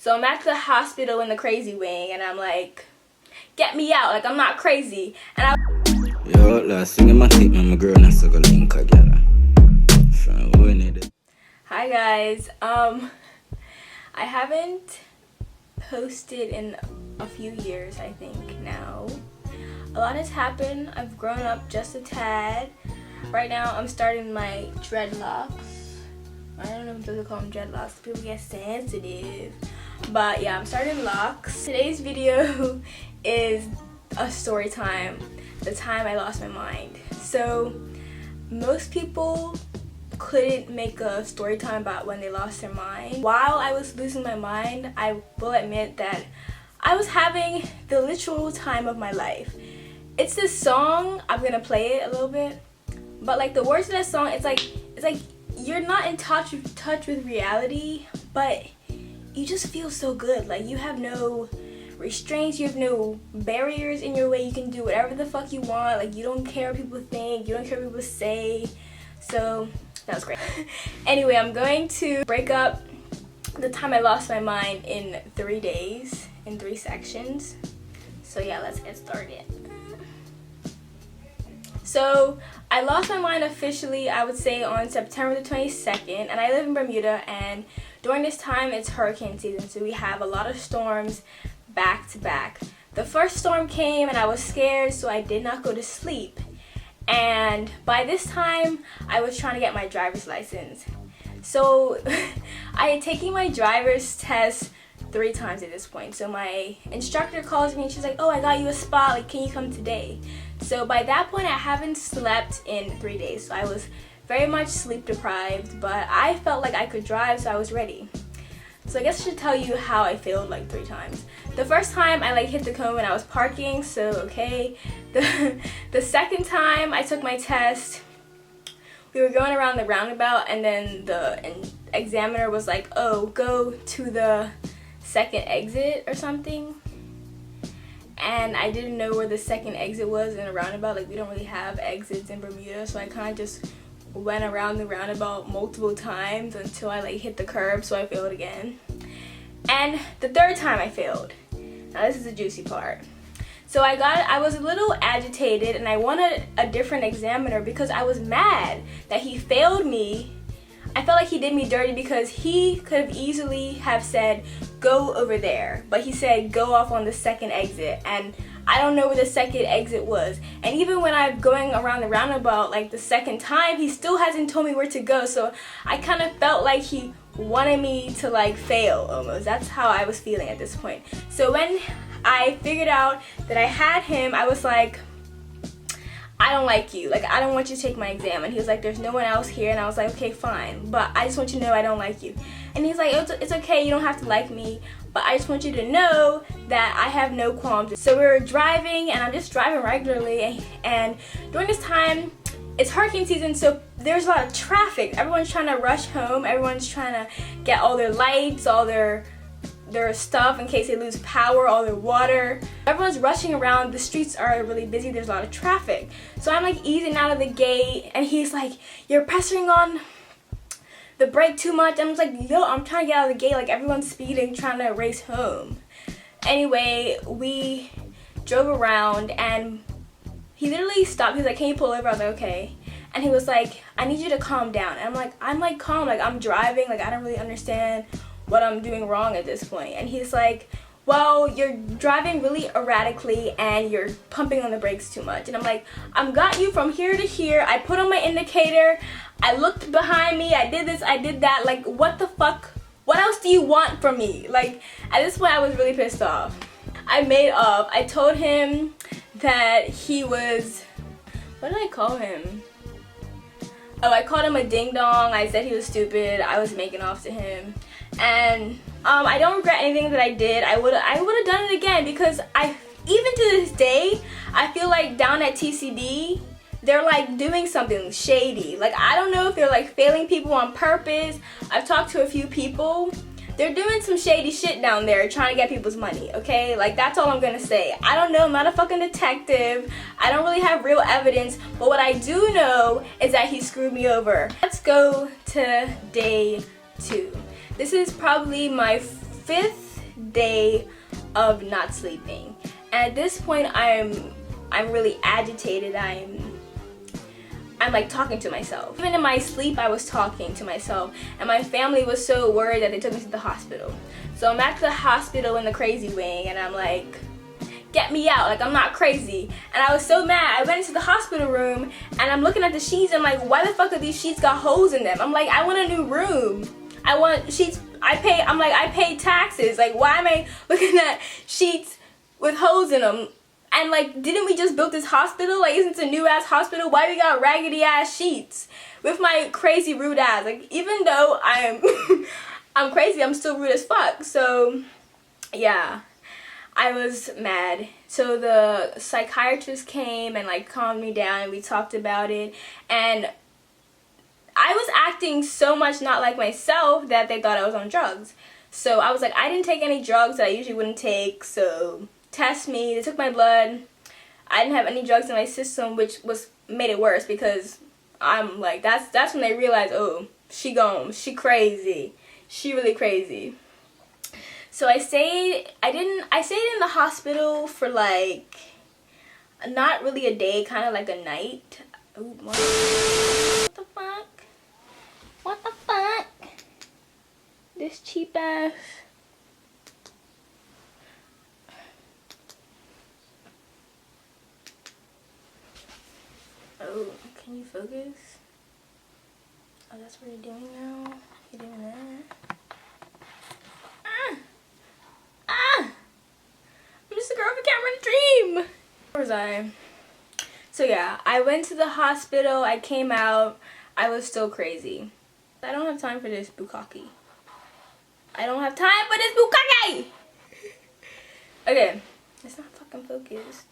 So I'm at the hospital in the crazy wing, and I'm like, get me out, like I'm not crazy. And I Yo, last thing in my team, my girl has to go link together. Hi guys, I haven't posted in a few years, I think now. A lot has happened. I've grown up just a tad. Right now I'm starting my dreadlocks. I don't know if those call them dreadlocks. People get sensitive. But yeah, I'm starting locks. Today's video is a story time. The time I lost my mind. So most people couldn't make a story time about when they lost their mind. While I was losing my mind, I will admit that I was having the literal time of my life. It's this song, I'm gonna play it a little bit, but like the words of that song, it's like you're not in touch with reality, but you just feel so good. Like you have no restraints, you have no barriers in your way. You can do whatever the fuck you want. Like you don't care what people think, you don't care what people say. So that was great. Anyway, I'm going to break up the time I lost my mind in 3 days, in 3 sections. So yeah, let's get started. So I lost my mind officially, I would say, on September the 22nd, and I live in Bermuda, and during this time it's hurricane season, so we have a lot of storms back to back. The first storm came and I was scared, so I did not go to sleep. And by this time, I was trying to get my driver's license. So I had taken my driver's test 3 times at this point. So my instructor calls me and she's like, oh, I got you a spot, like, can you come today? So by that point, I haven't slept in 3 days. So I was very much sleep deprived, but I felt like I could drive, so I was ready. So I guess I should tell you how I failed like 3 times. The first time I like hit the cone when I was parking, so okay. The second time I took my test, we were going around the roundabout, and then the examiner was like, oh, go to the second exit or something. And I didn't know where the second exit was in a roundabout. Like we don't really have exits in Bermuda, so I kind of just went around the roundabout multiple times until I like hit the curb, so I failed again. And the third time I failed. Now this is the juicy part. So I was a little agitated and I wanted a different examiner because I was mad that he failed me. I felt like he did me dirty because he could have easily have said, go over there. But he said, go off on the second exit. And I don't know where the second exit was. And even when I'm going around the roundabout like the second time, he still hasn't told me where to go. So I kind of felt like he wanted me to like fail almost. That's how I was feeling at this point. So when I figured out that I had him, I was like, I don't like you. Like, I don't want you to take my exam. And he was like, there's no one else here. And I was like, okay, fine. But I just want you to know I don't like you. And he's like, it's okay. You don't have to like me. But I just want you to know that I have no qualms. So we were driving, and I'm just driving regularly. And during this time, it's hurricane season, so there's a lot of traffic. Everyone's trying to rush home. Everyone's trying to get all their lights, all their stuff in case they lose power, all their water. Everyone's rushing around. The streets are really busy. There's a lot of traffic. So I'm like easing out of the gate, and he's like, you're pressing on the brake too much. I'm just like, yo, I'm trying to get out of the gate. Like everyone's speeding, trying to race home. Anyway, we drove around, and he literally stopped. He was like, can you pull over? I was like, okay. And he was like, I need you to calm down. And I'm like calm. Like I'm driving. Like I don't really understand what I'm doing wrong at this point. And he's like, well, you're driving really erratically and you're pumping on the brakes too much. And I'm like, I've got you from here to here. I put on my indicator. I looked behind me. I did this. I did that. Like, what the fuck? What else do you want from me? Like, at this point, I was really pissed off. I made up. I told him that he was, what did I call him? Oh, I called him a ding dong. I said he was stupid. I was making off to him. And I don't regret anything that I did. I would have done it again because even to this day, I feel like down at TCD, they're like doing something shady. Like I don't know if they're like failing people on purpose. I've talked to a few people. They're doing some shady shit down there trying to get people's money, okay? Like that's all I'm gonna say. I don't know, I'm not a fucking detective. I don't really have real evidence, but what I do know is that he screwed me over. Let's go to day 2. This is probably my 5th day of not sleeping. And at this point, I'm really agitated. I'm like talking to myself. Even in my sleep, I was talking to myself, and my family was so worried that they took me to the hospital. So I'm at the hospital in the crazy wing, and I'm like, get me out, like I'm not crazy. And I was so mad. I went into the hospital room, and I'm looking at the sheets, and I'm like, why the fuck are these sheets got holes in them? I'm like, I want a new room. I want sheets, I paid taxes. Like, why am I looking at sheets with holes in them? And like, didn't we just build this hospital? Like, isn't it a new ass hospital? Why we got raggedy ass sheets? With my crazy rude ass. Like, even though I'm crazy, I'm still rude as fuck. So yeah, I was mad. So the psychiatrist came and like calmed me down, and we talked about it, and I was acting so much not like myself that they thought I was on drugs. So I was like, I didn't take any drugs that I usually wouldn't take, so test me. They took my blood. I didn't have any drugs in my system, which made it worse, because I'm like, that's when they realized, oh, she crazy. She really crazy. So I stayed in the hospital for like, not really a day, kind of like a night. Ooh, what the fuck? What the fuck? This cheap ass. Oh, can you focus? Oh, that's what you're doing now? You're doing that? I'm just a girl with a camera and a dream! Where was I? So yeah, I went to the hospital, I came out, I was still crazy. I don't have time for this bukkake. I don't have time for this bukkake! Okay, it's not fucking focused.